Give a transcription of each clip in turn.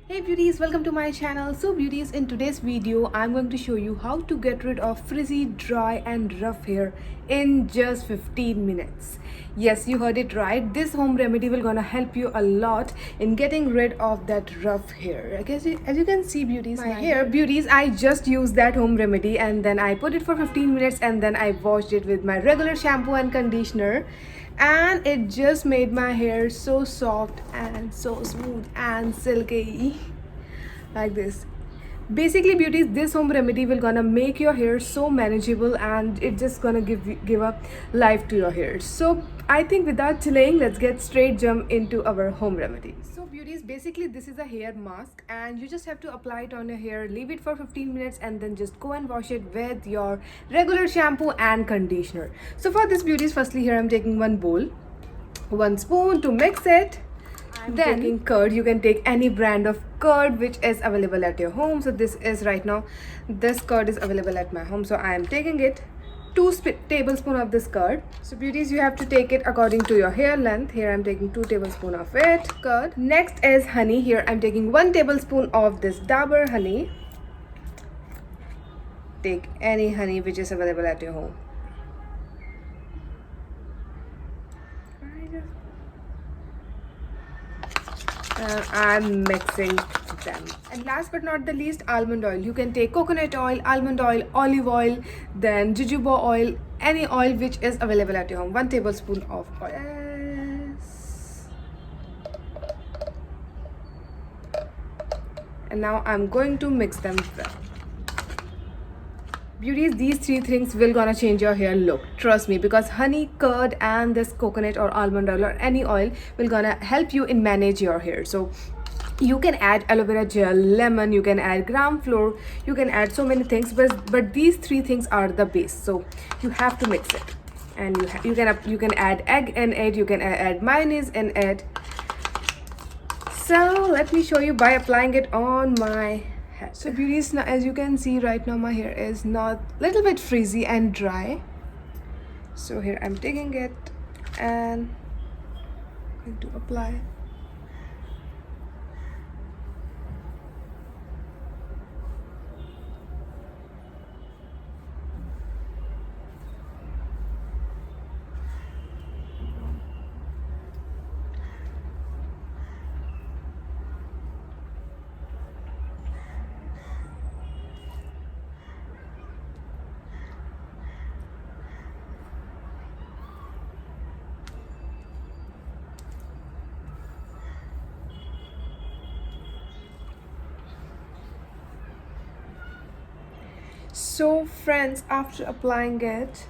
Hey beauties, welcome to my channel. So beauties, in today's video I'm going to show you how to get rid of frizzy, dry and rough hair in just 15 minutes. Yes, you heard it right. This home remedy will gonna help you a lot in getting rid of that rough hair. I guess as you can see beauties, my hair beauties, I just used that home remedy and then I put it for 15 minutes and then I washed it with my regular shampoo and conditioner, and it just made my hair so soft and so smooth and silky like this. Basically beauties, this home remedy will gonna make your hair so manageable and it's just gonna give a life to your hair. So I think without delaying, let's get straight jump into our home remedy. So beauties, basically this is a hair mask and you just have to apply it on your hair, leave it for 15 minutes and then just go and wash it with your regular shampoo and conditioner. So for this beauties, firstly here I'm taking one bowl, 1 spoon to mix it. Then taking curd. You can take any brand of curd which is available at your home. So this is right now, this curd is available at my home, so I am taking it 2 tablespoons of this curd. So beauties, you have to take it according to your hair length. Here I'm taking 2 tablespoons of it curd. Next is honey. Here I'm taking 1 tablespoon of this dabur honey. Take any honey which is available at your home. I'm mixing them. And last but not the least, almond oil. You can take coconut oil, almond oil, olive oil, then jojoba oil, any oil which is available at your home. 1 tablespoon of oil. Yes. And now I'm going to mix them well. Beauties, these 3 things will gonna change your hair look, trust me, because honey, curd and this coconut or almond oil or any oil will gonna help you in manage your hair. So you can add aloe vera gel, lemon, you can add gram flour, you can add so many things, but these 3 things are the base. So you have to mix it, and you can add egg in it, you can add mayonnaise in it. So let me show you by applying it on my. So beauties, now as you can see right now my hair is not little bit frizzy and dry. So here I'm taking it and going to apply. So friends, after applying it,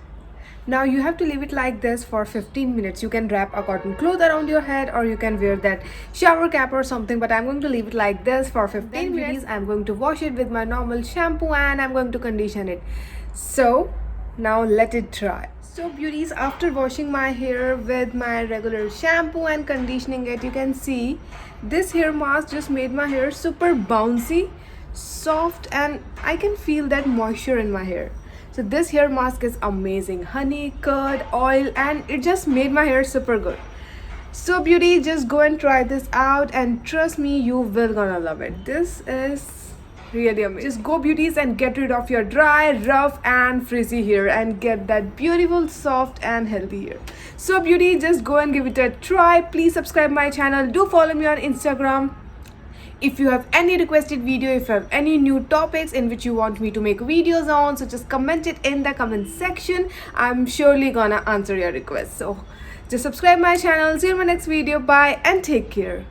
now you have to leave it like this for 15 minutes. You can wrap a cotton cloth around your head or you can wear that shower cap or something, but I'm going to leave it like this for 15 minutes. I'm going to wash it with my normal shampoo and I'm going to condition it. So now let it dry. So beauties, after washing my hair with my regular shampoo and conditioning it, you can see this hair mask just made my hair super bouncy, soft, and I can feel that moisture in my hair. So this hair mask is amazing. Honey, curd, oil, and it just made my hair super good. So beauty, just go and try this out and trust me, you will gonna love it. This is really amazing. Just go beauties and get rid of your dry, rough and frizzy hair and get that beautiful, soft and healthy hair. So beauty, just go and give it a try. Please subscribe my channel. Do follow me on Instagram. If you have any requested video, if you have any new topics in which you want me to make videos on, so just comment it in the comment section. I'm surely gonna answer your requests. So just subscribe my channel. See you in my next video. Bye and take care.